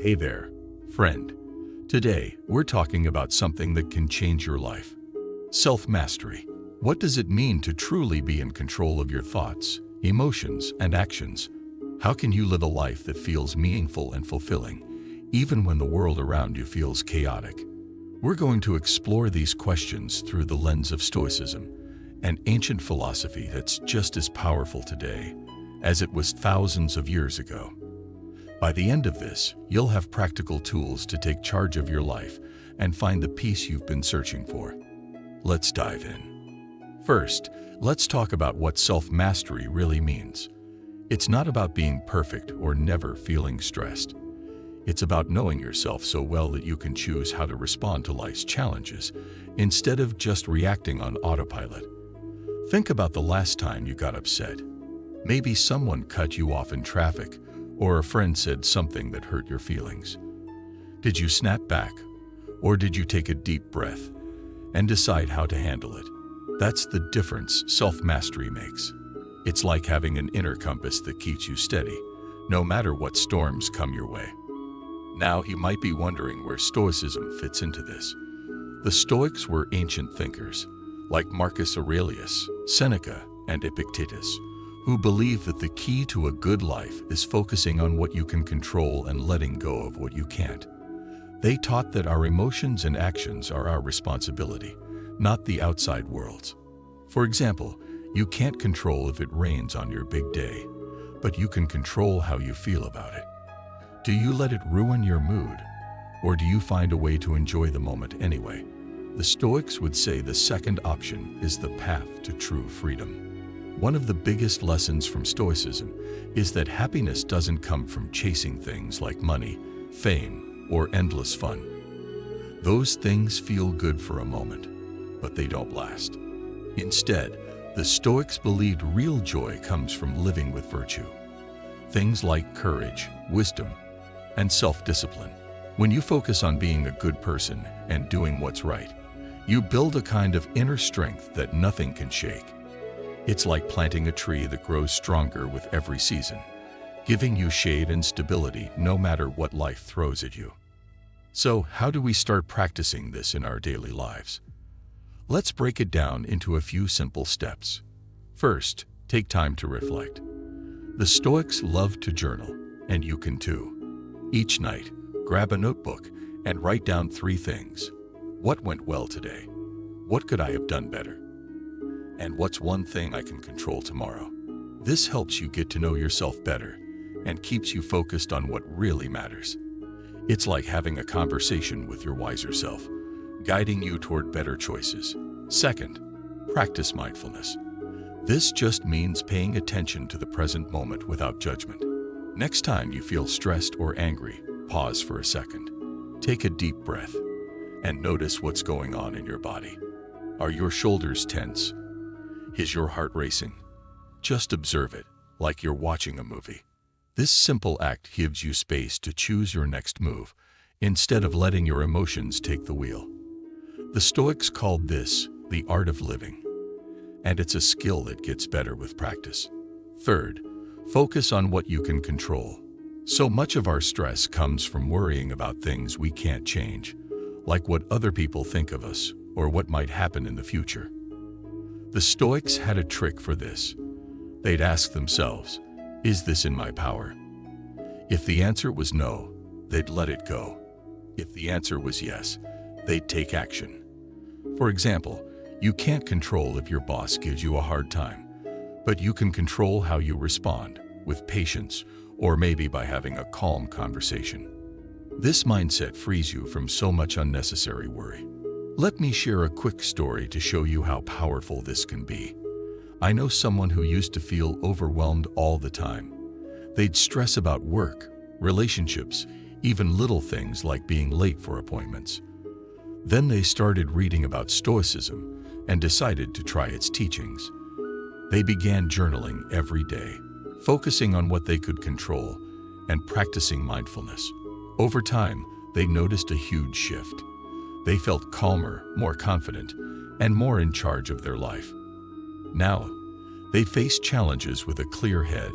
Hey there, friend. Today, we're talking about something that can change your life. Self-mastery. What does it mean to truly be in control of your thoughts, emotions, and actions? How can you live a life that feels meaningful and fulfilling, even when the world around you feels chaotic? We're going to explore these questions through the lens of Stoicism, an ancient philosophy that's just as powerful today as it was thousands of years ago. By the end of this, you'll have practical tools to take charge of your life and find the peace you've been searching for. Let's dive in. First, let's talk about what self-mastery really means. It's not about being perfect or never feeling stressed. It's about knowing yourself so well that you can choose how to respond to life's challenges instead of just reacting on autopilot. Think about the last time you got upset. Maybe someone cut you off in traffic, or a friend said something that hurt your feelings. Did you snap back, or did you take a deep breath and decide how to handle it? That's the difference self-mastery makes. It's like having an inner compass that keeps you steady, no matter what storms come your way. Now you might be wondering where Stoicism fits into this. The Stoics were ancient thinkers, like Marcus Aurelius, Seneca, and Epictetus, who believe that the key to a good life is focusing on what you can control and letting go of what you can't. They taught that our emotions and actions are our responsibility, not the outside world's. For example, you can't control if it rains on your big day, but you can control how you feel about it. Do you let it ruin your mood, or do you find a way to enjoy the moment anyway? The Stoics would say the second option is the path to true freedom. One of the biggest lessons from Stoicism is that happiness doesn't come from chasing things like money, fame, or endless fun. Those things feel good for a moment, but they don't last. Instead, the Stoics believed real joy comes from living with virtue. Things like courage, wisdom, and self-discipline. When you focus on being a good person and doing what's right, you build a kind of inner strength that nothing can shake. It's like planting a tree that grows stronger with every season, giving you shade and stability no matter what life throws at you. So, how do we start practicing this in our daily lives? Let's break it down into a few simple steps. First, take time to reflect. The Stoics loved to journal, and you can too. Each night, grab a notebook and write down 3 things. What went well today? What could I have done better? And what's one thing I can control tomorrow? This helps you get to know yourself better and keeps you focused on what really matters. It's like having a conversation with your wiser self, guiding you toward better choices. Second, practice mindfulness. This just means paying attention to the present moment without judgment. Next time you feel stressed or angry, pause for a second. Take a deep breath and notice what's going on in your body. Are your shoulders tense? Is your heart racing? Just observe it, like you're watching a movie. This simple act gives you space to choose your next move, instead of letting your emotions take the wheel. The Stoics called this the art of living, and it's a skill that gets better with practice. Third, focus on what you can control. So much of our stress comes from worrying about things we can't change, like what other people think of us or what might happen in the future. The Stoics had a trick for this. They'd ask themselves, is this in my power? If the answer was no, they'd let it go. If the answer was yes, they'd take action. For example, you can't control if your boss gives you a hard time, but you can control how you respond, with patience, or maybe by having a calm conversation. This mindset frees you from so much unnecessary worry. Let me share a quick story to show you how powerful this can be. I know someone who used to feel overwhelmed all the time. They'd stress about work, relationships, even little things like being late for appointments. Then they started reading about Stoicism and decided to try its teachings. They began journaling every day, focusing on what they could control and practicing mindfulness. Over time, they noticed a huge shift. They felt calmer, more confident, and more in charge of their life. Now, they face challenges with a clear head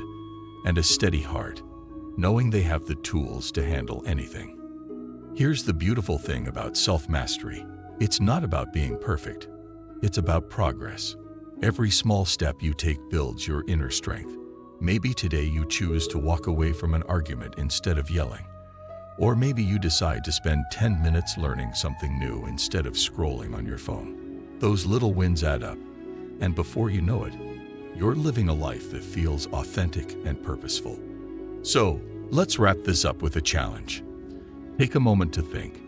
and a steady heart, knowing they have the tools to handle anything. Here's the beautiful thing about self-mastery. It's not about being perfect. It's about progress. Every small step you take builds your inner strength. Maybe today you choose to walk away from an argument instead of yelling. Or maybe you decide to spend 10 minutes learning something new instead of scrolling on your phone. Those little wins add up, and before you know it, you're living a life that feels authentic and purposeful. So, let's wrap this up with a challenge. Take a moment to think.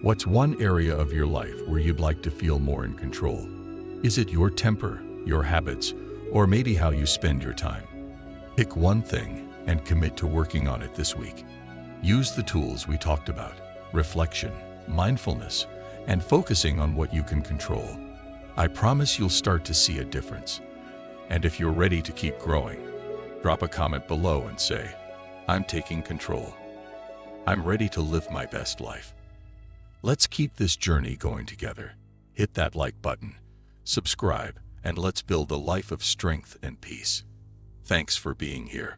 What's one area of your life where you'd like to feel more in control? Is it your temper, your habits, or maybe how you spend your time? Pick one thing and commit to working on it this week. Use the tools we talked about: reflection, mindfulness, and focusing on what you can control. I promise you'll start to see a difference. And if you're ready to keep growing, drop a comment below and say, "I'm taking control. I'm ready to live my best life." Let's keep this journey going together. Hit that like button, subscribe, and let's build a life of strength and peace. Thanks for being here.